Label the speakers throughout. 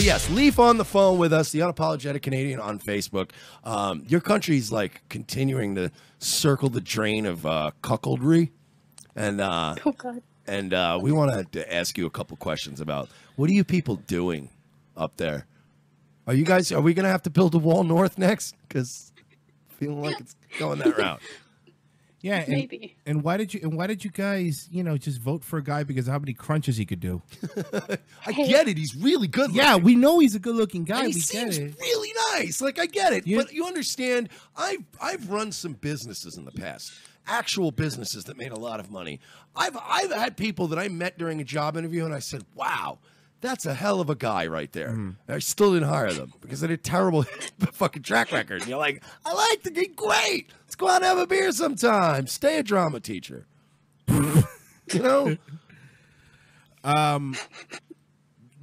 Speaker 1: yes, Leaf on the phone with us, the Unapologetic Canadian on Facebook. Your country's like continuing to circle the drain of cuckoldry, and
Speaker 2: Oh God.
Speaker 1: and we want to ask you a couple questions about what are you people doing up there? Are we going to have to build a wall north next? Because feeling like it's going that route.
Speaker 3: Yeah, and,
Speaker 2: Maybe.
Speaker 3: And why did you guys, just vote for a guy because of how many crunches he could do?
Speaker 1: I get it. He's really good looking.
Speaker 3: Yeah, we know he's a good-looking guy.
Speaker 1: And he
Speaker 3: we
Speaker 1: seems
Speaker 3: get it.
Speaker 1: really nice. Like, I get it. But you understand, I've run some businesses in the past. Actual businesses that made a lot of money. I've had people that I met during a job interview, and I said, wow, that's a hell of a guy right there. And I still didn't hire them because they had a terrible fucking track record. And you're like, I like the guy. Great. Let's go out and have a beer sometime. Stay a drama teacher.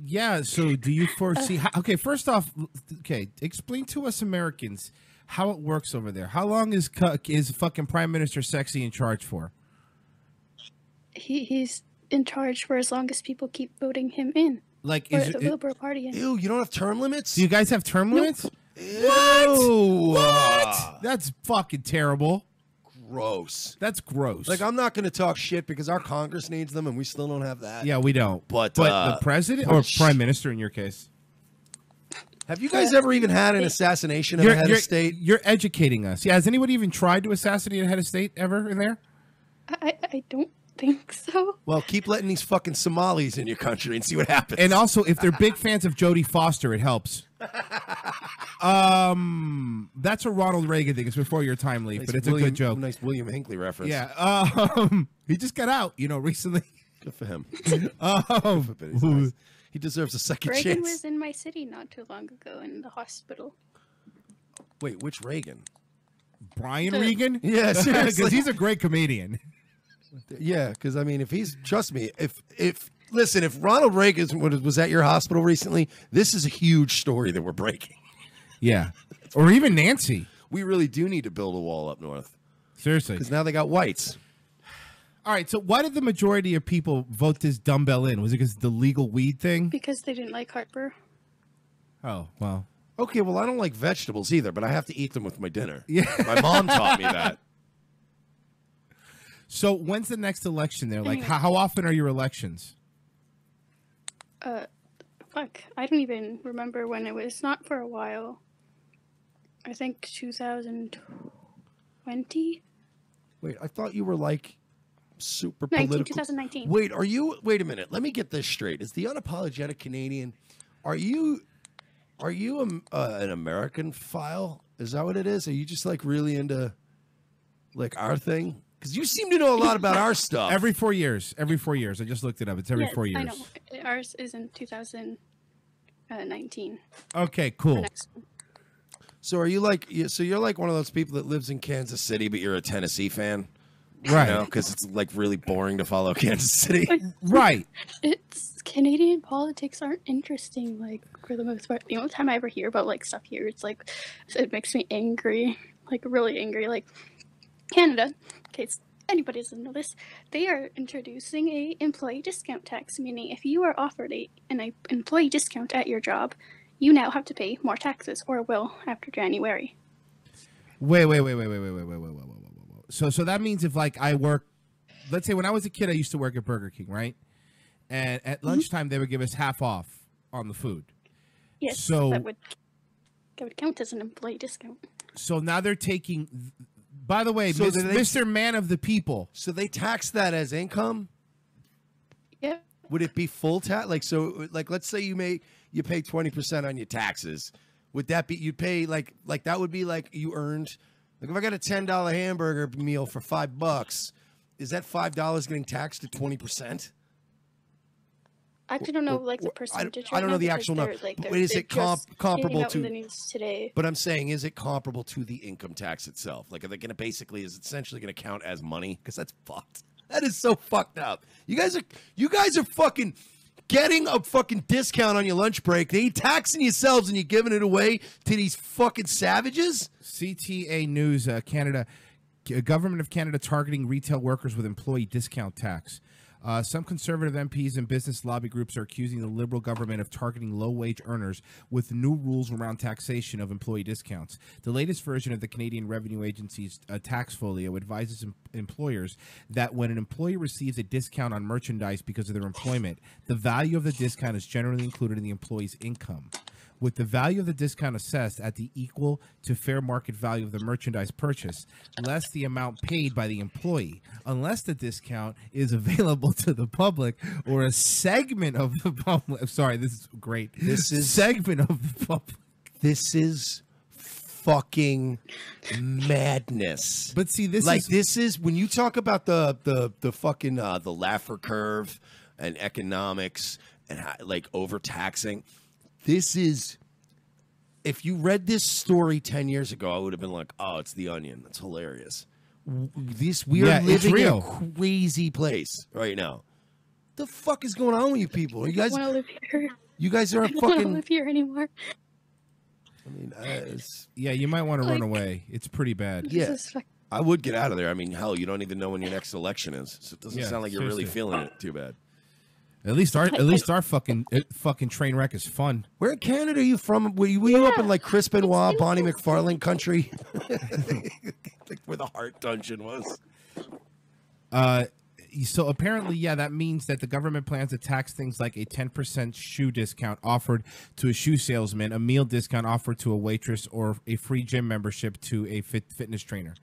Speaker 3: Yeah, so do you foresee okay, first off, explain to us Americans how it works over there. How long is fucking Prime Minister Sexy in charge for?
Speaker 2: He's in charge for as long as people keep voting him in.
Speaker 3: Like,
Speaker 2: is the Liberal Party in.
Speaker 1: Ew, you don't have term limits?
Speaker 3: Do you guys have term limits?
Speaker 1: Ew.
Speaker 3: What? That's fucking terrible.
Speaker 1: Gross.
Speaker 3: That's gross.
Speaker 1: Like, I'm not going to talk shit because our Congress needs them and we still don't have that.
Speaker 3: Yeah, we don't.
Speaker 1: But
Speaker 3: the president or prime minister in your case?
Speaker 1: Have you guys ever even had an assassination of a head of state?
Speaker 3: You're educating us. Yeah, has anybody even tried to assassinate a head of state ever in there?
Speaker 2: I don't think so.
Speaker 1: Well, keep letting these fucking Somalis in your country and see what happens.
Speaker 3: And also, if they're big fans of Jodie Foster, it helps. That's a Ronald Reagan thing. It's before your time, Leaf, but it's a good joke.
Speaker 1: Nice William Hinckley reference.
Speaker 3: Yeah. He just got out, recently.
Speaker 1: Good for him.
Speaker 3: Nice.
Speaker 1: He deserves a second
Speaker 2: Reagan
Speaker 1: chance.
Speaker 2: was in my city not too long ago in the hospital.
Speaker 1: Wait, which Reagan?
Speaker 3: Brian Regan?
Speaker 1: Yeah, seriously.
Speaker 3: Because he's a great comedian.
Speaker 1: Yeah, because I mean, trust me, if Ronald Reagan was at your hospital recently, this is a huge story that we're breaking.
Speaker 3: Yeah, or even Nancy.
Speaker 1: We really do need to build a wall up north.
Speaker 3: Seriously,
Speaker 1: because now they got whites.
Speaker 3: All right, so why did the majority of people vote this dumbbell in? Was it because the legal weed thing?
Speaker 2: Because they didn't like Harper.
Speaker 3: Oh, well.
Speaker 1: Okay, well, I don't like vegetables either, but I have to eat them with my dinner.
Speaker 3: Yeah,
Speaker 1: my mom taught me that.
Speaker 3: So when's the next election there? Like, how often are your elections?
Speaker 2: Fuck. I don't even remember when it was. Not for a while. I think 2020?
Speaker 1: Wait, I thought you were like super political.
Speaker 2: 2019.
Speaker 1: Wait, wait a minute. Let me get this straight. Is the Unapologetic Canadian, are you an American file? Is that what it is? Are you just like really into like our thing? Because you seem to know a lot about our stuff.
Speaker 3: Every 4 years. Every 4 years. I just looked it up. It's every 4 years.
Speaker 2: I know. Ours is in 2019.
Speaker 3: Okay, cool.
Speaker 1: So are you like? So you're like one of those people that lives in Kansas City, but you're a Tennessee fan,
Speaker 3: right?
Speaker 1: Because it's like really boring to follow Kansas City,
Speaker 3: right?
Speaker 2: It's Canadian politics aren't interesting. Like for the most part, the only time I ever hear about like stuff here, it's like it makes me angry, like really angry. Like Canada, in case anybody doesn't know this, they are introducing a employee discount tax, meaning if you are offered an employee discount at your job, you now have to pay more taxes, or will after January.
Speaker 3: Wait. So that means if like I work, let's say when I was a kid, I used to work at Burger King, right? And at lunchtime, they would give us half off on the food.
Speaker 2: Yes,
Speaker 3: so
Speaker 2: that would count as an employee discount.
Speaker 3: So now they're taking. By the way, Mr. Man of the People.
Speaker 1: So they tax that as income?
Speaker 2: Yeah.
Speaker 1: Would it be full tax? Like so, like let's say you pay 20% on your taxes. Would that be you'd pay like that would be like you earned like if I got a $10 hamburger meal for $5, is that $5 getting taxed at 20%?
Speaker 2: I actually don't know like the percentage.
Speaker 1: I don't know the actual number.
Speaker 2: Like,
Speaker 1: is it comparable to
Speaker 2: the news today?
Speaker 1: But I'm saying, is it comparable to the income tax itself? Like, are they going to basically is it essentially going to count as money? Because that's fucked. That is so fucked up. You guys are fucking getting a fucking discount on your lunch break. They taxing yourselves and you're giving it away to these fucking savages.
Speaker 3: CTA News, Canada, government of Canada targeting retail workers with employee discount tax. Some conservative MPs and business lobby groups are accusing the Liberal government of targeting low-wage earners with new rules around taxation of employee discounts. The latest version of the Canadian Revenue Agency's tax folio advises employers that when an employee receives a discount on merchandise because of their employment, the value of the discount is generally included in the employee's income, with the value of the discount assessed at the equal to fair market value of the merchandise purchase, less the amount paid by the employee, unless the discount is available to the public or a segment of the public. Sorry, this is great.
Speaker 1: This is
Speaker 3: segment of the public.
Speaker 1: This is fucking madness.
Speaker 3: But see, this
Speaker 1: is when you talk about the fucking the Laffer curve and economics and how, like overtaxing. This is, if you read this story 10 years ago, I would have been like, oh, it's The Onion. That's hilarious. We are living in a crazy place right now. The fuck is going on with you people? You guys
Speaker 2: want to live here.
Speaker 1: You guys are
Speaker 2: I don't
Speaker 1: fucking.
Speaker 2: want to live here anymore.
Speaker 1: I mean,
Speaker 3: yeah, you might want to run away. It's pretty bad.
Speaker 1: Yeah, I would get out of there. I mean, hell, you don't even know when your next election is, so it doesn't sound like you're really feeling it too bad.
Speaker 3: At least our fucking train wreck is fun.
Speaker 1: Where in Canada are you from? Were you up in like Chris Benoit, Bonnie McFarlane country? Like where the Heart Dungeon was.
Speaker 3: So apparently, yeah, that means that the government plans to tax things like a 10% shoe discount offered to a shoe salesman, a meal discount offered to a waitress, or a free gym membership to a fitness trainer.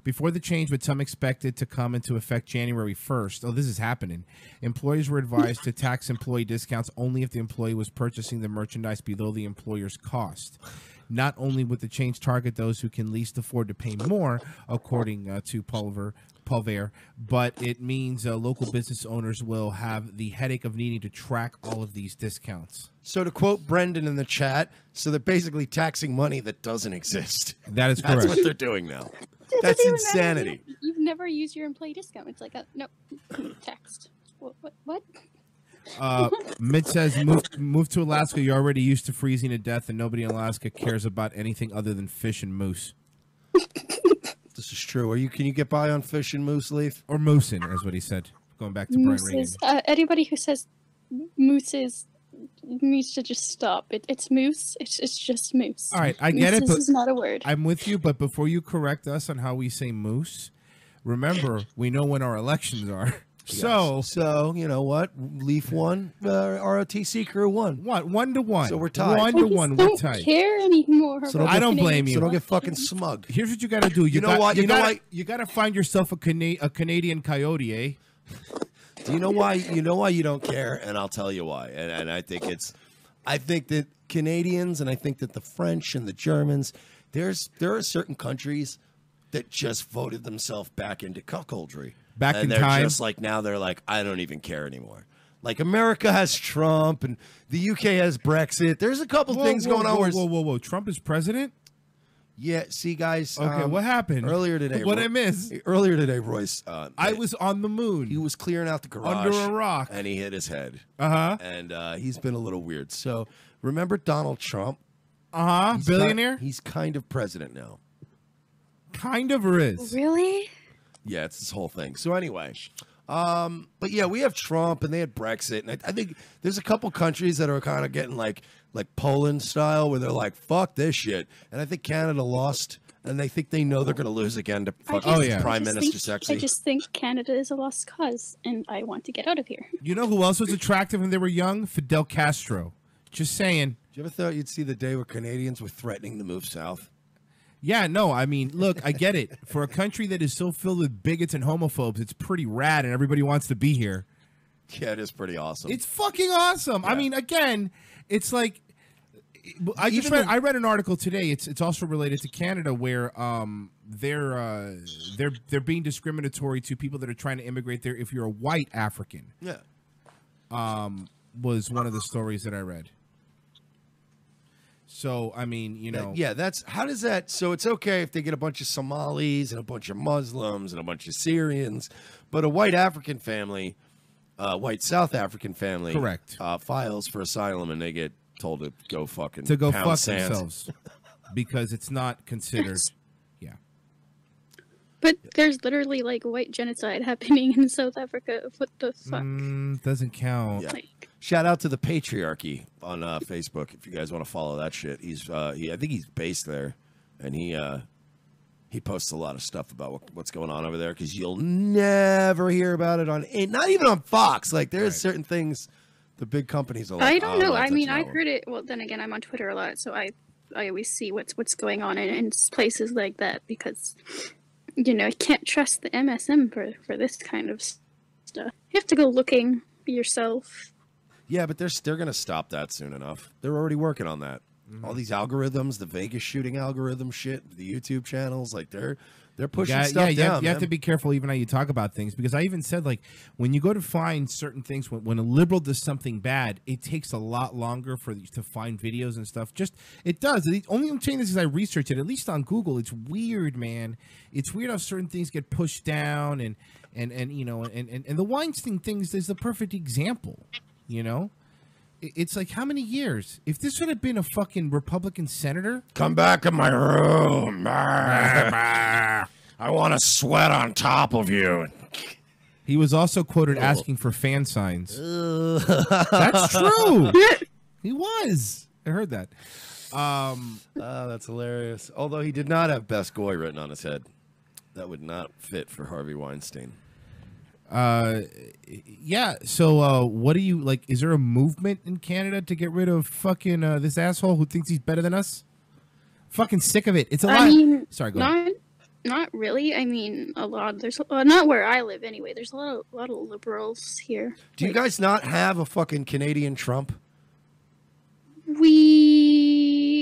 Speaker 3: Before the change, with some expected to come into effect January 1st, oh, this is happening, employers were advised to tax employee discounts only if the employee was purchasing the merchandise below the employer's cost. Not only would the change target those who can least afford to pay more, according to Pulver, but it means local business owners will have the headache of needing to track all of these discounts.
Speaker 1: So to quote Brendan in the chat, so they're basically taxing money that doesn't exist.
Speaker 3: That is correct.
Speaker 1: That's what they're doing now. That's insanity.
Speaker 2: You've never used your employee discount. It's like, no, text. What?
Speaker 3: Mitch says, move to Alaska. You're already used to freezing to death, and nobody in Alaska cares about anything other than fish and moose.
Speaker 1: This is true. Can you get by on fish and moose, Leaf?
Speaker 3: Or moosin', is what he said. Going back to Brian Regan.
Speaker 2: Anybody who says moose needs to just stop. It's moose. It's just moose.
Speaker 3: All right, I get it, but
Speaker 2: this is not a word.
Speaker 3: I'm with you, but before you correct us on how we say moose, remember, we know when our elections are.
Speaker 1: Yes. So you know what? Leaf won. ROTC crew won. What?
Speaker 3: 1-1.
Speaker 1: So we're tied.
Speaker 3: 1-1. We're tied.
Speaker 2: Don't care anymore.
Speaker 1: So
Speaker 3: I don't blame you.
Speaker 1: So don't get fucking smug.
Speaker 3: Here's what you got to do. You know what? You got to find yourself a Canadian coyote, eh?
Speaker 1: Do you know why? You know why you don't care, and I'll tell you why. And I think that Canadians, and I think that the French and the Germans, there are certain countries that just voted themselves back into cuckoldry.
Speaker 3: And they're
Speaker 1: just like, now they're like, I don't even care anymore. Like America has Trump and the UK has Brexit. There's a couple things going on.
Speaker 3: Whoa. Trump is president?
Speaker 1: Yeah, see, guys.
Speaker 3: Okay, what happened?
Speaker 1: Earlier today.
Speaker 3: What I missed?
Speaker 1: Earlier today, Royce.
Speaker 3: I was on the moon.
Speaker 1: He was clearing out the garage.
Speaker 3: Under a rock.
Speaker 1: And he hit his head.
Speaker 3: Uh-huh.
Speaker 1: And he's been a little weird. So remember Donald Trump?
Speaker 3: Uh-huh. Billionaire?
Speaker 1: He's kind of president now.
Speaker 3: Kind of or is?
Speaker 2: Really?
Speaker 1: Yeah, it's this whole thing. So anyway, but yeah, we have Trump and they had Brexit, and I think there's a couple countries that are kind of getting like Poland style, where they're like, "Fuck this shit," and I think Canada lost, and they think they know they're going to lose again to Prime Minister sexy.
Speaker 2: I just think Canada is a lost cause, and I want to get out of here.
Speaker 3: You know who else was attractive when they were young? Fidel Castro. Just saying.
Speaker 1: Did you ever thought you'd see the day where Canadians were threatening to move south?
Speaker 3: Yeah, no, I mean, look, I get it. For a country that is so filled with bigots and homophobes, it's pretty rad and everybody wants to be here.
Speaker 1: Yeah, it is pretty awesome.
Speaker 3: It's fucking awesome. Yeah. I mean, again, it's like I read an article today. It's also related to Canada where they're being discriminatory to people that are trying to immigrate there if you're a white African.
Speaker 1: Yeah.
Speaker 3: Was one of the stories that I read. So, I mean, you know.
Speaker 1: Yeah, how does that, so it's okay if they get a bunch of Somalis and a bunch of Muslims and a bunch of Syrians, but a white African family, white South African family,
Speaker 3: correct,
Speaker 1: files for asylum and they get told to go fucking
Speaker 3: fuck
Speaker 1: sand.
Speaker 3: themselves because it's not considered. Yeah.
Speaker 2: But there's literally like white genocide happening in South Africa. What the fuck?
Speaker 3: Doesn't count.
Speaker 1: Yeah.
Speaker 2: Like,
Speaker 1: Shout out to the Patriarchy on Facebook if you guys want to follow that shit. He's I think he's based there, and he posts a lot of stuff about what's going on over there because you'll never hear about it on not even on Fox. Like there's certain things the big companies are like.
Speaker 2: I don't know. I mean,
Speaker 1: I
Speaker 2: I heard it. Well, then again, I'm on Twitter a lot, so I always see what's going on in places like that because you can't trust the MSM for this kind of stuff. You have to go looking yourself.
Speaker 1: Yeah, but they're going to stop that soon enough. They're already working on that. All these algorithms, the Vegas shooting algorithm shit, the YouTube channels, like they're pushing stuff down.
Speaker 3: You have to be careful even how you talk about things because I even said like when you go to find certain things, when a liberal does something bad, it takes a lot longer to find videos and stuff. Just it does. The only I'm saying this is I researched it. At least on Google, it's weird, man. It's weird how certain things get pushed down and the Weinstein things is the perfect example. It's like how many years? If this would have been a fucking Republican senator,
Speaker 1: come back in my room. I want to sweat on top of you.
Speaker 3: He was also quoted asking for fan signs. That's true. He was. I heard that.
Speaker 1: That's hilarious. Although he did not have Best Goy written on his head. That would not fit for Harvey Weinstein.
Speaker 3: Yeah. So, what do you like? Is there a movement in Canada to get rid of fucking this asshole who thinks he's better than us? Fucking sick of it. It's a lot.
Speaker 2: I mean,
Speaker 3: sorry, go on.
Speaker 2: Not really. I mean, there's not where I live anyway. There's a lot of liberals here.
Speaker 1: Do you guys not have a fucking Canadian Trump?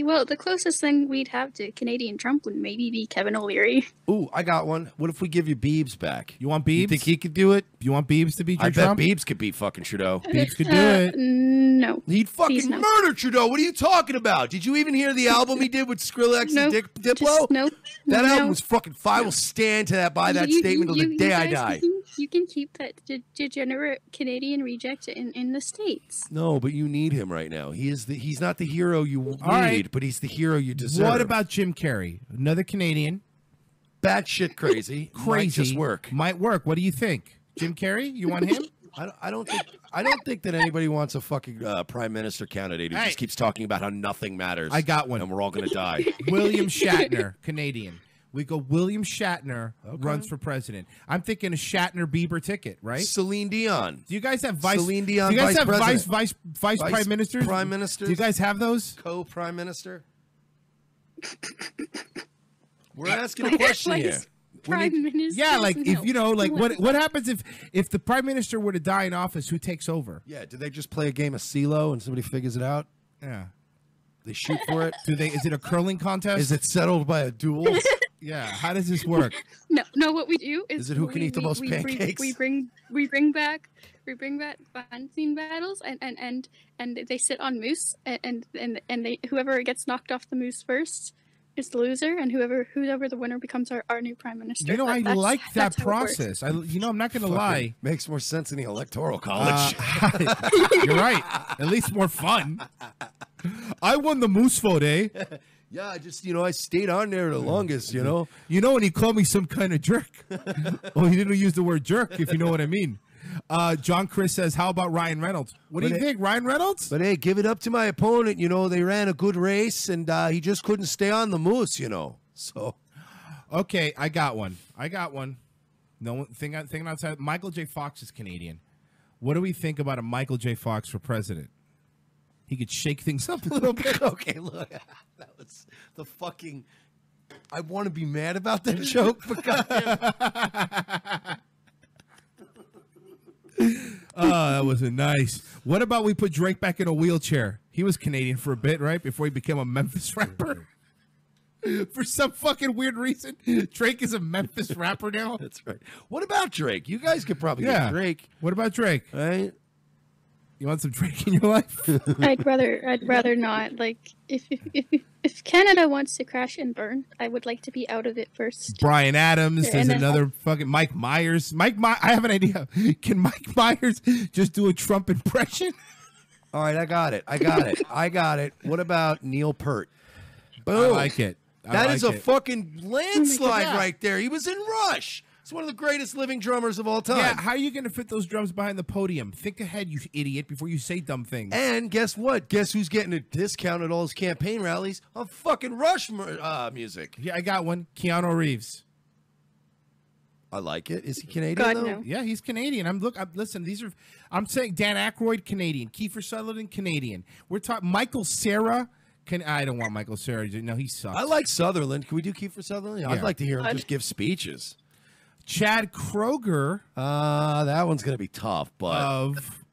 Speaker 2: Well, the closest thing we'd have to Canadian Trump would maybe be Kevin O'Leary.
Speaker 1: Ooh, I got one. What if we give you Biebs back?
Speaker 3: You want Biebs?
Speaker 1: You think he could do it?
Speaker 3: You want Biebs to beat your
Speaker 1: I
Speaker 3: Trump?
Speaker 1: bet Biebs could beat fucking Trudeau.
Speaker 3: Biebs could do it.
Speaker 2: No.
Speaker 1: He'd fucking murder Trudeau. What are you talking about? Did you even hear the album he did with Skrillex and Diplo?
Speaker 2: Nope.
Speaker 1: That album was fucking fire. I will stand to that by that statement till the day I die.
Speaker 2: You can keep that degenerate Canadian reject in the States.
Speaker 1: No, but you need him right now. He's not the hero you need, but he's the hero you deserve.
Speaker 3: What about Jim Carrey? Another Canadian.
Speaker 1: Batshit crazy. Might just work.
Speaker 3: Might work. What do you think? Jim Carrey? You want him?
Speaker 1: I don't think that anybody wants a fucking prime minister candidate who just keeps talking about how nothing matters.
Speaker 3: I got one.
Speaker 1: And we're all going to die.
Speaker 3: William Shatner, Canadian. We go William Shatner runs for president. I'm thinking a Shatner-Bieber ticket, right?
Speaker 1: Celine Dion.
Speaker 3: Do you guys have vice?
Speaker 1: Celine Dion,
Speaker 3: do you guys have
Speaker 1: vice
Speaker 3: prime ministers?
Speaker 1: Prime ministers.
Speaker 3: Do you guys have those?
Speaker 1: Co-prime minister. We're asking a question here.
Speaker 2: Prime minister.
Speaker 3: Yeah, like if what happens if the prime minister were to die in office? Who takes over?
Speaker 1: Yeah, do they just play a game of CeeLo and somebody figures it out?
Speaker 3: Yeah.
Speaker 1: They shoot for it.
Speaker 3: Is it a curling contest?
Speaker 1: Is it settled by a duel?
Speaker 3: Yeah. How does this work?
Speaker 2: No. What we do is
Speaker 1: it who can eat the most pancakes?
Speaker 2: We bring back Weinstein battles and they sit on moose and they whoever gets knocked off the moose first is the loser, and whoever the winner becomes our new prime minister.
Speaker 3: I like that process. I'm not going to lie.
Speaker 1: Makes more sense in the electoral college.
Speaker 3: You're right. At least more fun. I won the moose vote, eh?
Speaker 1: Yeah, I just, I stayed on there the longest,
Speaker 3: and he called me some kind of jerk. Well, he didn't use the word jerk, if you know what I mean. John Chris says, how about Ryan Reynolds? What do you think, Ryan Reynolds?
Speaker 1: But hey, give it up to my opponent. They ran a good race, and he just couldn't stay on the moose, So,
Speaker 3: okay, I got one. No thing outside. Michael J. Fox is Canadian. What do we think about a Michael J. Fox for president? He could shake things up a little bit.
Speaker 1: Okay, look, that was the fucking. I want to be mad about that joke, but goddamn.
Speaker 3: Oh, that wasn't nice. What about we put Drake back in a wheelchair? He was Canadian for a bit, right? Before he became a Memphis rapper. For some fucking weird reason, Drake is a Memphis rapper now.
Speaker 1: That's right. What about Drake? You guys could probably get Drake.
Speaker 3: What about Drake?
Speaker 1: Right?
Speaker 3: You want some Drake in your life?
Speaker 2: I'd rather not. Like, if Canada wants to crash and burn, I would like to be out of it first.
Speaker 3: Brian Adams. There's another fucking Mike Myers. I have an idea. Can Mike Myers just do a Trump impression?
Speaker 1: All right, I got it. What about Neil Peart? Boom.
Speaker 3: I like it.
Speaker 1: That is a fucking landslide
Speaker 2: yeah.
Speaker 1: right there. He was in Rush. He's one of the greatest living drummers of all time.
Speaker 3: Yeah, how are you going to fit those drums behind the podium? Think ahead, you idiot, before you say dumb things.
Speaker 1: And guess what? Guess who's getting a discount at all his campaign rallies on fucking Rush music?
Speaker 3: Yeah, I got one. Keanu Reeves.
Speaker 1: I like it. Is he Canadian
Speaker 2: God,
Speaker 1: though?
Speaker 2: no.
Speaker 3: Yeah, he's Canadian. Listen, I'm saying Dan Aykroyd, Canadian. Kiefer Sutherland, Canadian. We're talking Michael Cera. I don't want Michael Cera. No, he sucks.
Speaker 1: I like Sutherland. Can we do Kiefer Sutherland?
Speaker 3: Yeah.
Speaker 1: I'd like to hear him just give speeches.
Speaker 3: Chad Kroeger
Speaker 1: That one's going to be tough, but
Speaker 3: of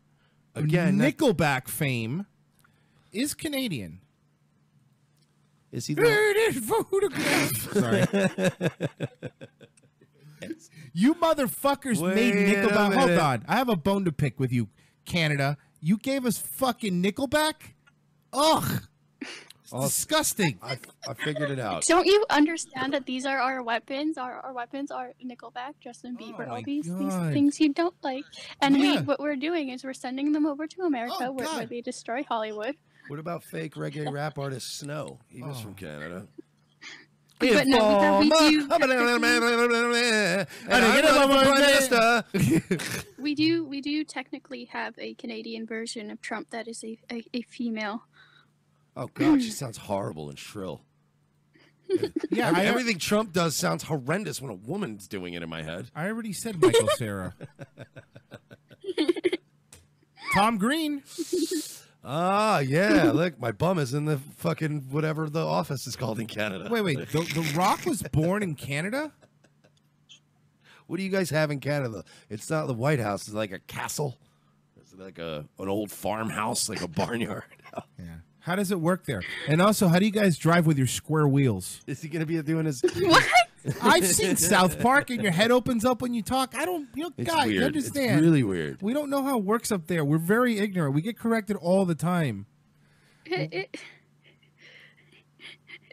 Speaker 1: again,
Speaker 3: Nickelback fame is Canadian.
Speaker 1: is he
Speaker 3: Photograph. Sorry. You motherfuckers made
Speaker 1: Wait a
Speaker 3: Nickelback. Hold
Speaker 1: minute.
Speaker 3: on. I have a bone to pick with you, Canada. You gave us fucking Nickelback? Ugh. It's disgusting.
Speaker 1: I figured it out.
Speaker 2: Don't you understand that these are our weapons? Our weapons are Nickelback, Justin Bieber,
Speaker 3: my
Speaker 2: all these
Speaker 3: God.
Speaker 2: things you don't like. And
Speaker 3: Yeah.
Speaker 2: what we're doing is we're sending them over to America
Speaker 3: Oh,
Speaker 2: where
Speaker 3: God.
Speaker 2: they destroy Hollywood.
Speaker 1: What about fake reggae rap artist Snow? He was
Speaker 3: Oh.
Speaker 1: from Canada.
Speaker 2: But no, we do technically have a Canadian version of Trump that is a female.
Speaker 1: Oh God, she sounds horrible and shrill.
Speaker 3: Yeah,
Speaker 1: Everything Trump does sounds horrendous when a woman's doing it in my head.
Speaker 3: I already said Michael Cera. Tom Green.
Speaker 1: Ah, yeah. Look, my bum is in the fucking whatever the office is called in Canada.
Speaker 3: Wait. The Rock was born in Canada?
Speaker 1: What do you guys have in Canada? It's not the White House. It's like a castle. It's like an old farmhouse, like a barnyard.
Speaker 3: Yeah. How does it work there? And also, how do you guys drive with your square wheels?
Speaker 1: Is he going to be doing his...
Speaker 2: What?
Speaker 3: I've seen South Park, and your head opens up when you talk.
Speaker 1: It's
Speaker 3: God,
Speaker 1: weird.
Speaker 3: you understand.
Speaker 1: It's really weird.
Speaker 3: We don't know how it works up there. We're very ignorant. We get corrected all the time.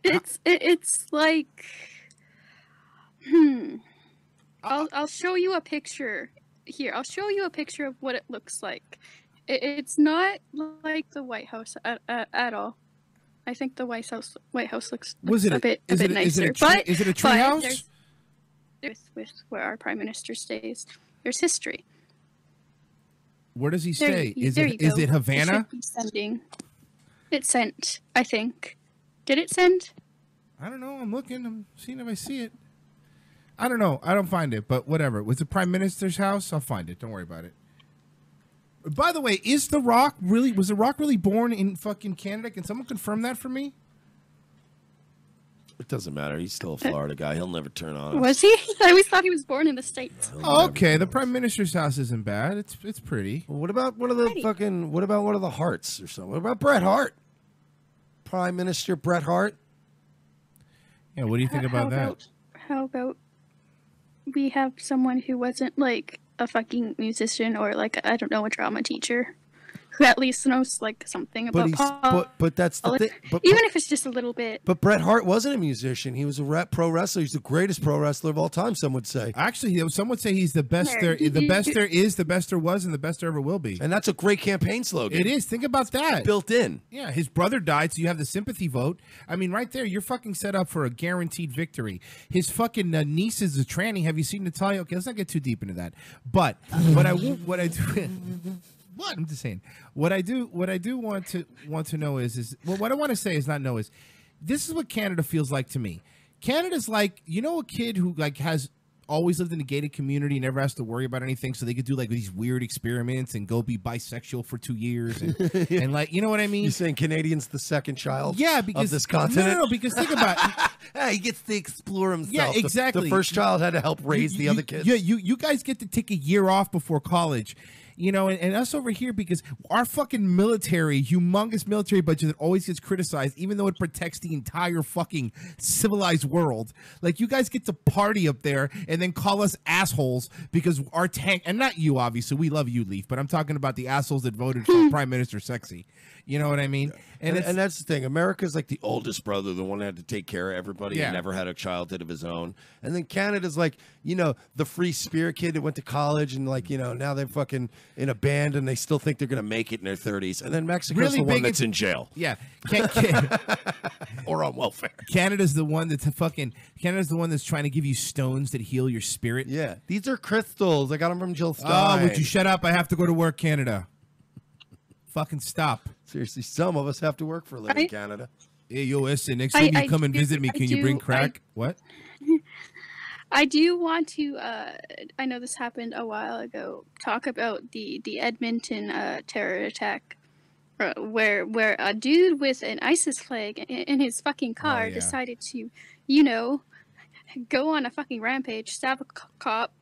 Speaker 2: It's like, I'll show you a picture here. I'll show you a picture of what it looks like. It's not like the White House at all. I think the White House looks a bit nicer.
Speaker 3: Is it a tree house?
Speaker 2: There's with where our prime minister stays. There's history.
Speaker 3: Where does he stay? Is
Speaker 2: there
Speaker 3: it
Speaker 2: you go.
Speaker 3: Havana?
Speaker 2: It should be sending. It sent, I think. Did it send?
Speaker 3: I don't know. I'm looking. I'm seeing if I see it. I don't know. I don't find it, but whatever. Was the prime minister's house? I'll find it. Don't worry about it. By the way, was The Rock really born in fucking Canada? Can someone confirm that for me?
Speaker 1: It doesn't matter. He's still a Florida guy. He'll never turn on us.
Speaker 2: Was he? I always thought he was born in the States.
Speaker 3: Oh, okay, the prime minister's house isn't bad. It's pretty.
Speaker 1: Well, what about one of the Harts or something? What about Bret Hart? Prime Minister Bret Hart?
Speaker 3: Yeah, what do you think about that?
Speaker 2: How about we have someone who wasn't like a fucking musician or like a drama teacher, who at least knows like something about
Speaker 1: But that's the thing.
Speaker 2: Even if it's just a little bit.
Speaker 1: But Bret Hart wasn't a musician. He was a pro wrestler. He's the greatest pro wrestler of all time, some would say.
Speaker 3: Actually, some would say he's the best there. The best there is, the best there was, and the best there ever will be.
Speaker 1: And that's a great campaign slogan.
Speaker 3: It is. Think about that.
Speaker 1: Built in.
Speaker 3: Yeah, his brother died, so you have the sympathy vote. I mean, right there, you're fucking set up for a guaranteed victory. His fucking niece is a tranny. Have you seen Natalia? Okay, let's not get too deep into that. But what I do. What I'm just saying. What I do want to know is what I want to say is not know is this is what Canada feels like to me. Canada's like, you know, a kid who like has always lived in a gated community, never has to worry about anything, so they could do like these weird experiments and go be bisexual for 2 years and, and like, you know what I mean?
Speaker 1: You're saying Canadian's the second child?
Speaker 3: Yeah, because
Speaker 1: of this continent.
Speaker 3: No, because think about it.
Speaker 1: He gets to explore himself.
Speaker 3: Yeah, exactly.
Speaker 1: The first child had to help raise the other kids.
Speaker 3: Yeah, you guys get to take a year off before college. You know, and us over here, because our fucking military, humongous military budget that always gets criticized, even though it protects the entire fucking civilized world. Like, you guys get to party up there and then call us assholes because our tank, and not you, obviously, we love you, Leaf, but I'm talking about the assholes that voted for Prime Minister Sexy. You know what I mean?
Speaker 1: And that's the thing. America's like the oldest brother, the one that had to take care of everybody and never had a childhood of his own. And then Canada's like, the free spirit kid that went to college and like, now they're fucking in a band and they still think they're going to make it in their 30s. And then Mexico's the one that's in jail.
Speaker 3: Yeah.
Speaker 1: Or on welfare.
Speaker 3: Canada's the one that's trying to give you stones that heal your spirit.
Speaker 1: Yeah. These are crystals. I got them from Jill Stein.
Speaker 3: Oh, would you shut up? I have to go to work, Canada. Fucking stop.
Speaker 1: Seriously, some of us have to work for a living, Canada.
Speaker 3: Hey, yo, listen, next time you come and visit me, can you bring crack? What?
Speaker 2: I do want to, I know this happened a while ago, talk about the Edmonton terror attack where a dude with an ISIS flag in his fucking car decided to, go on a fucking rampage, stab a cop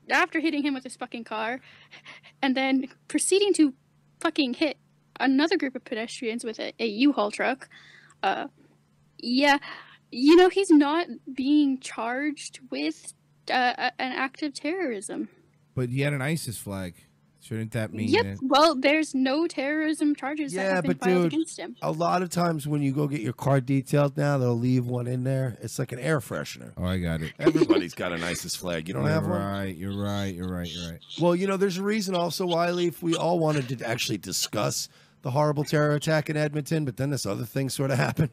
Speaker 2: after hitting him with his fucking car, and then proceeding to fucking hit another group of pedestrians with a U-Haul truck. He's not being charged with an act of terrorism.
Speaker 3: But he had an ISIS flag. Shouldn't that mean?
Speaker 2: Yep. Well, there's no terrorism charges that have been filed against him.
Speaker 1: A lot of times when you go get your car detailed now, they'll leave one in there. It's like an air freshener.
Speaker 3: Oh, I got it.
Speaker 1: Everybody's got an ISIS flag. You don't have one?
Speaker 3: You're right.
Speaker 1: Well, there's a reason also, Wiley, if we all wanted to actually discuss the horrible terror attack in Edmonton, but then this other thing sort of happened.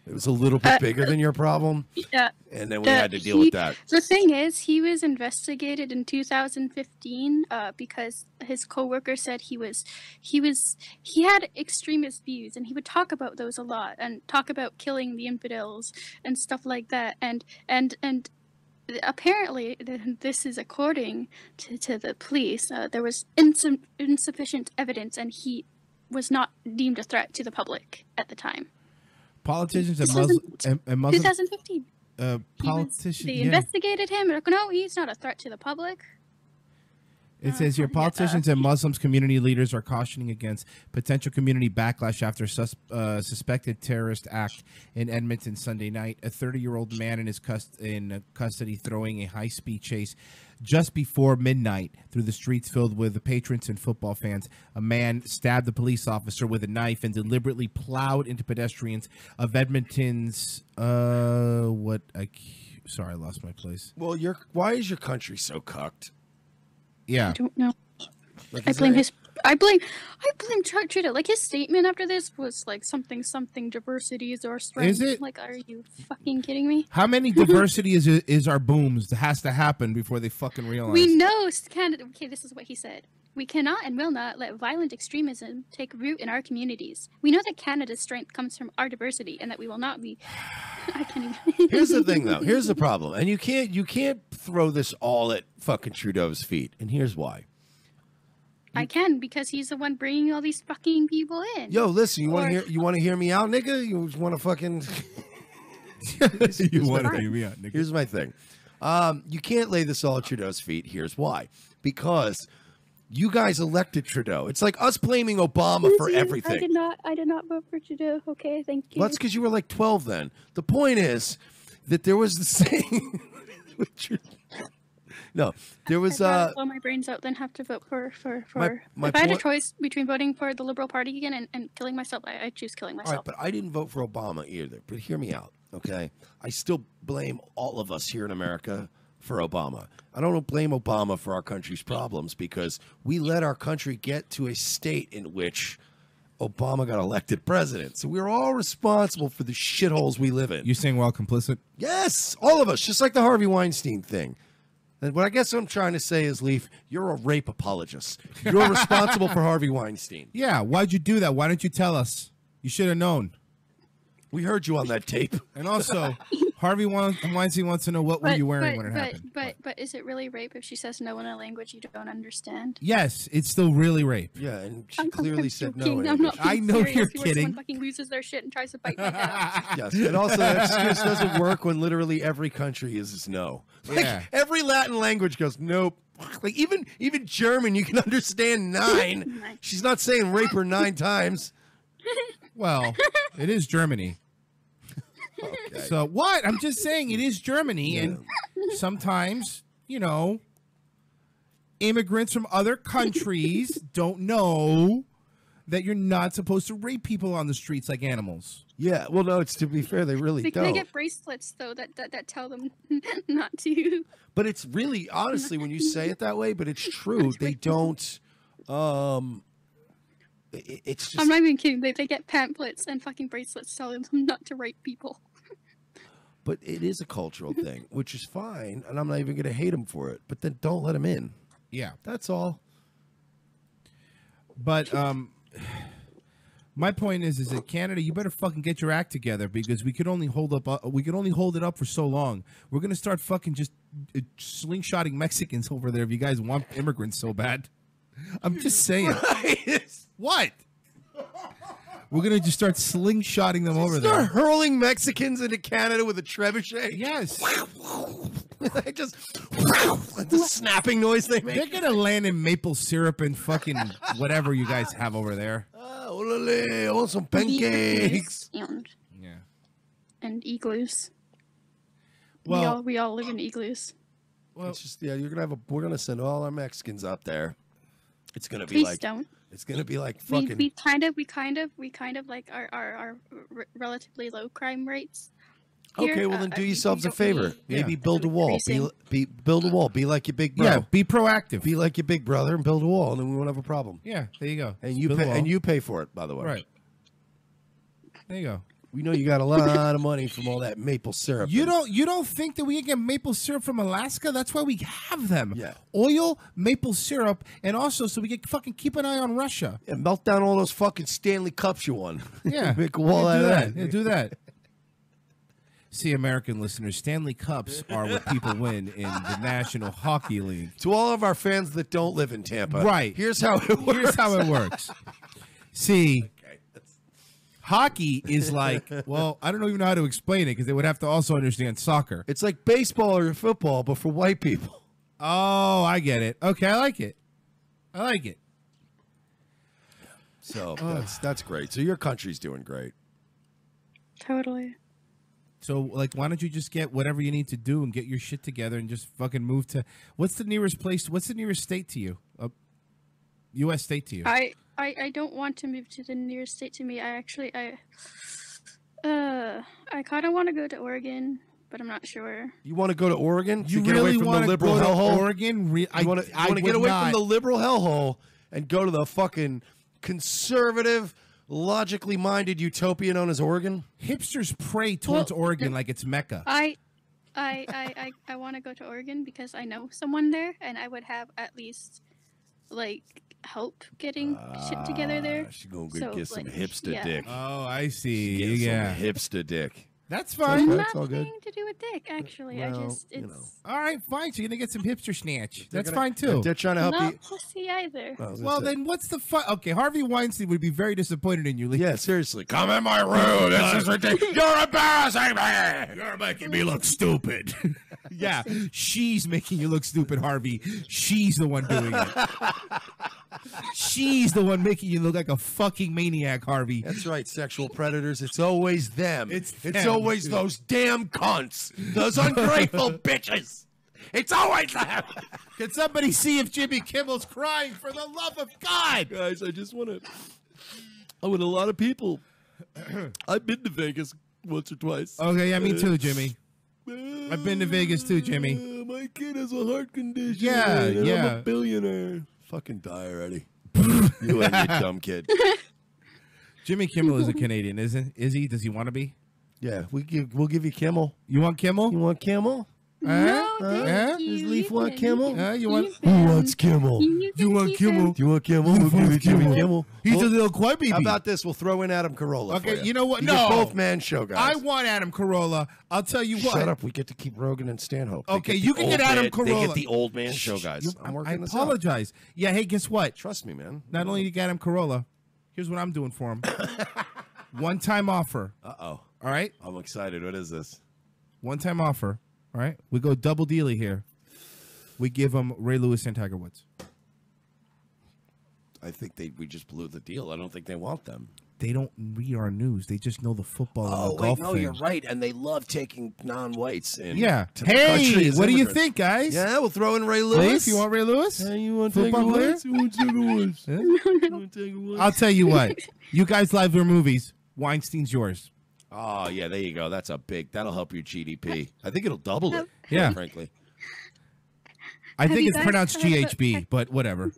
Speaker 1: It was a little bit bigger than your problem.
Speaker 2: Yeah.
Speaker 1: And then we had to deal with that.
Speaker 2: The thing is, he was investigated in 2015 because his coworker said he had extremist views, and he would talk about those a lot and talk about killing the infidels and stuff like that. And apparently, this is according to the police, there was insufficient evidence, and he was not deemed a threat to the public at the time.
Speaker 3: Politicians and Muslims.
Speaker 2: 2015.
Speaker 3: Politicians.
Speaker 2: They investigated him. Like, no, he's not a threat to the public.
Speaker 3: It says here, politicians and Muslims community leaders are cautioning against potential community backlash after suspected terrorist act in Edmonton Sunday night. A 30-year-old man in his custody throwing a high-speed chase just before midnight through the streets filled with patrons and football fans. A man stabbed the police officer with a knife and deliberately plowed into pedestrians of Edmonton's sorry, I lost my place.
Speaker 1: Well, why is your country so cucked?
Speaker 3: Yeah.
Speaker 2: I don't know. I blame Trudeau. Like, his statement after this was like something diversity is our strength.
Speaker 3: Is it?
Speaker 2: Like, are you fucking kidding me?
Speaker 3: How many diversity is our booms that has to happen before they fucking realize?
Speaker 2: We know Canada. Okay, this is what he said. We cannot and will not let violent extremism take root in our communities. We know that Canada's strength comes from our diversity, and that we will not be. I can't even.
Speaker 1: Here's the thing, though. Here's the problem, and you can't throw this all at fucking Trudeau's feet, and here's why.
Speaker 2: I can, because he's the one bringing all these fucking people in.
Speaker 1: Yo, listen, you want to hear me out, nigga? You want to fucking
Speaker 3: you want to hear me out, nigga?
Speaker 1: Here's my thing. You can't lay this all at Trudeau's feet. Here's why. Because you guys elected Trudeau. It's like us blaming Obama for everything.
Speaker 2: I did not vote for Trudeau. Okay, thank you.
Speaker 1: Well, that's because you were like 12 then. The point is that there was the saying. No, there was.
Speaker 2: I'd blow my brains out, then have to vote for.
Speaker 1: My
Speaker 2: if I had a choice between voting for the Liberal Party again and killing myself, I choose killing myself.
Speaker 1: All right, but I didn't vote for Obama either. But hear me out, okay? I still blame all of us here in America for Obama. I don't blame Obama for our country's problems because we let our country get to a state in which Obama got elected president. So we're all responsible for the shitholes we live in.
Speaker 3: You saying we're all complicit?
Speaker 1: Yes, all of us, just like the Harvey Weinstein thing. And what I guess what I'm trying to say is, Leaf, you're a rape apologist. You're responsible for Harvey Weinstein.
Speaker 3: Yeah, why'd you do that? Why didn't you tell us? You should have known.
Speaker 1: We heard you on that tape.
Speaker 3: And also, Harvey Weinstein wants to know what were you wearing when it happened.
Speaker 2: But is it really rape if she says no in a language you don't understand?
Speaker 3: Yes, it's still really rape.
Speaker 1: Yeah, and she clearly said no.
Speaker 2: I'm not
Speaker 3: I know
Speaker 2: serious.
Speaker 3: you're
Speaker 2: Someone
Speaker 3: kidding.
Speaker 2: fucking loses their shit and tries to bite my head off.
Speaker 1: Yes, and also that just doesn't work when literally every country is no. Like,
Speaker 3: Yeah.
Speaker 1: every Latin language goes nope. Like even German, you can understand 9. She's not saying rape her 9 times.
Speaker 3: Well, it is Germany.
Speaker 1: Okay.
Speaker 3: So what? I'm just saying it is Germany, and sometimes, immigrants from other countries don't know that you're not supposed to rape people on the streets like animals.
Speaker 1: Yeah, well, no, it's to be fair, they really don't.
Speaker 2: They get bracelets though that tell them not to.
Speaker 1: But it's really, honestly, when you say it that way, but it's true. They don't. It's just.
Speaker 2: I'm not even kidding. They get pamphlets and fucking bracelets telling them not to rape people.
Speaker 1: But it is a cultural thing, which is fine, and I'm not even going to hate them for it. But then don't let them in.
Speaker 3: Yeah,
Speaker 1: that's all.
Speaker 3: But my point is that Canada, you better fucking get your act together because we could only hold it up for so long. We're gonna start fucking just slingshotting Mexicans over there if you guys want immigrants so bad. I'm just saying.
Speaker 1: Right.
Speaker 3: What? We're gonna just start slingshotting them over there.
Speaker 1: Start hurling Mexicans into Canada with a trebuchet.
Speaker 3: Yes.
Speaker 1: just the snapping noise they make.
Speaker 3: They're gonna land in maple syrup and fucking whatever you guys have over there.
Speaker 1: Olale, I want some pancakes.
Speaker 2: And igloos.
Speaker 3: Well,
Speaker 2: we all live in igloos.
Speaker 1: Well, it's just we're gonna send all our Mexicans up there. It's gonna be
Speaker 2: Please
Speaker 1: like
Speaker 2: don't.
Speaker 1: It's gonna be like fucking.
Speaker 2: We kind of like our relatively low crime rates. Here.
Speaker 1: Okay, well then do yourselves a favor. Maybe
Speaker 3: Yeah.
Speaker 1: build a wall. Build a wall. Be like your big bro.
Speaker 3: Yeah, be proactive.
Speaker 1: Be like your big brother and build a wall, and then we won't have a problem.
Speaker 3: Yeah, there you go.
Speaker 1: And you pay for it, by the way.
Speaker 3: Right. There you go.
Speaker 1: We know you got a lot of money from all that maple syrup.
Speaker 3: You don't think that we can get maple syrup from Alaska? That's why we have them.
Speaker 1: Yeah.
Speaker 3: Oil, maple syrup, and also so we can fucking keep an eye on Russia.
Speaker 1: Yeah, melt down all those fucking Stanley Cups you won.
Speaker 3: Yeah.
Speaker 1: Make a wall out of that.
Speaker 3: Yeah, do that. See, American listeners, Stanley Cups are what people win in the National Hockey League.
Speaker 1: To all of our fans that don't live in Tampa.
Speaker 3: Right.
Speaker 1: Here's how it works.
Speaker 3: Here's how it works. See, hockey is like, well, I don't even know how to explain it because they would have to also understand soccer.
Speaker 1: It's like baseball or football, but for white people.
Speaker 3: Oh, I get it. Okay, I like it. I like it.
Speaker 1: So that's great. So your country's doing great.
Speaker 2: Totally.
Speaker 3: So, like, why don't you just get whatever you need to do and get your shit together and just fucking move to what's the nearest place? What's the nearest state to you? U.S. state to you?
Speaker 2: I don't want to move to the nearest state to me. I kind of want to go to Oregon, but I'm not sure.
Speaker 1: You want to go to Oregon
Speaker 3: You
Speaker 1: to get
Speaker 3: really
Speaker 1: away from
Speaker 3: want
Speaker 1: the
Speaker 3: to
Speaker 1: liberal
Speaker 3: go to
Speaker 1: hellhole?
Speaker 3: Oregon?
Speaker 1: You want to get away from the liberal hellhole and go to the fucking conservative, logically minded utopia known as Oregon?
Speaker 3: Hipsters pray towards Oregon like it's Mecca.
Speaker 2: I want to go to Oregon because I know someone there, and I would have at least like help getting shit together there.
Speaker 1: She's gonna get some hipster dick.
Speaker 3: Oh, I see.
Speaker 1: Get
Speaker 3: Yeah,
Speaker 1: some hipster dick.
Speaker 3: that's fine.
Speaker 1: That's all good.
Speaker 2: Nothing to do with dick, actually. I
Speaker 1: Well,
Speaker 2: just it's
Speaker 3: All right, fine. So you're gonna get some hipster snatch. That's
Speaker 1: gonna-
Speaker 3: fine too.
Speaker 1: They're trying to help
Speaker 2: not
Speaker 1: you.
Speaker 2: pussy either.
Speaker 1: I was gonna
Speaker 3: Well,
Speaker 1: say.
Speaker 3: then what's the fun? Okay, Harvey Weinstein would be very disappointed in you. Lee.
Speaker 1: Yeah, seriously. Come in my room. This is ridiculous. You're embarrassing me.
Speaker 3: You're making me look stupid. Yeah, she's making you look stupid, Harvey. She's the one doing it. She's the one making you look like a fucking maniac, Harvey.
Speaker 1: That's right, sexual predators. It's always them.
Speaker 3: It's
Speaker 1: It's
Speaker 3: them,
Speaker 1: always
Speaker 3: dude.
Speaker 1: those damn cunts. Those ungrateful bitches. It's always them.
Speaker 3: Can somebody see if Jimmy Kimmel's crying for the love of God?
Speaker 1: Guys, I just want to. I want a lot of people. I've been to Vegas once or twice.
Speaker 3: Okay, yeah, me too, Jimmy. I've been to Vegas too, Jimmy.
Speaker 1: My kid has a heart condition.
Speaker 3: Yeah,
Speaker 1: and
Speaker 3: yeah.
Speaker 1: I'm a billionaire. Fucking die already. You and your dumb kid.
Speaker 3: Jimmy Kimmel is a Canadian, isn't? Is he? Does he want to be?
Speaker 1: Yeah, we'll give you Kimmel.
Speaker 3: You want Kimmel?
Speaker 1: You want Kimmel?
Speaker 2: No, thank
Speaker 3: Does
Speaker 2: you.
Speaker 1: Leaf want Kimmel?
Speaker 3: You want?
Speaker 1: Who wants Kimmel?
Speaker 3: You want Kimmel?
Speaker 1: Do you want Kimmel? We'll give you Jimmy Kimmel.
Speaker 3: He's
Speaker 1: Well,
Speaker 3: a little quiet baby.
Speaker 1: How about this? We'll throw in Adam Carolla.
Speaker 3: Okay,
Speaker 1: for
Speaker 3: you know what?
Speaker 1: You
Speaker 3: No.
Speaker 1: get both man show guys.
Speaker 3: I want Adam Carolla. I'll tell you what.
Speaker 1: Shut up. We get to keep Rogan and Stanhope. They
Speaker 3: Okay,
Speaker 1: get the
Speaker 3: you can get
Speaker 1: old
Speaker 3: Adam
Speaker 1: man- They
Speaker 3: Carolla.
Speaker 1: get the old man show guys. I'm
Speaker 3: I
Speaker 1: working this out.
Speaker 3: apologize. Yeah, hey, guess what?
Speaker 1: Trust me, man.
Speaker 3: Not only you get Adam Carolla, here's what I'm doing for him. One-time offer.
Speaker 1: Uh-oh.
Speaker 3: All right?
Speaker 1: I'm excited. What is this?
Speaker 3: One-time offer. All right? We go double dealy here. We give him Ray Lewis and Tiger Woods.
Speaker 1: I think we just blew the deal. I don't think they want them.
Speaker 3: they don't read our news. They just know the football and the
Speaker 1: Oh,
Speaker 3: golf
Speaker 1: wait, no,
Speaker 3: thing.
Speaker 1: you're right. And they love taking non-whites in.
Speaker 3: Yeah.
Speaker 1: To the country
Speaker 3: Hey,
Speaker 1: as
Speaker 3: what do you
Speaker 1: immigrants.
Speaker 3: think, guys?
Speaker 1: Yeah, we'll throw in Ray Lewis.
Speaker 3: Leif, you want Ray Lewis?
Speaker 1: Hey, you want
Speaker 3: Football player?
Speaker 1: You want Tiger Woods?
Speaker 3: Yeah?
Speaker 1: You want Tiger Woods?
Speaker 3: I'll tell you what. You guys love your movies. Weinstein's yours.
Speaker 1: Oh, yeah, there you go. That'll help your GDP. I think it'll double it.
Speaker 3: Yeah.
Speaker 1: Frankly.
Speaker 3: I
Speaker 2: Have
Speaker 3: think
Speaker 2: you
Speaker 3: it's
Speaker 2: guys
Speaker 3: pronounced
Speaker 2: heard of-
Speaker 3: GHB, but whatever.